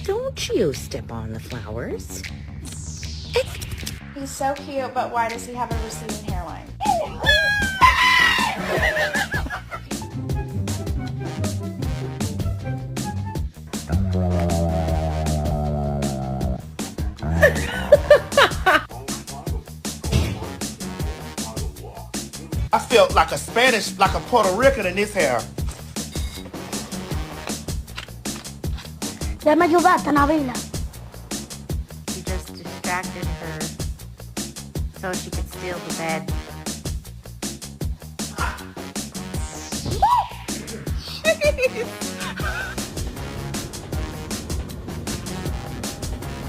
Don't you step on the flowers. He's so cute, but why does he have a receding hairline? I felt like a Spanish, like a Puerto Rican in this hair. L'hai mai giocata una vela? She just distracted her so she could steal the bed.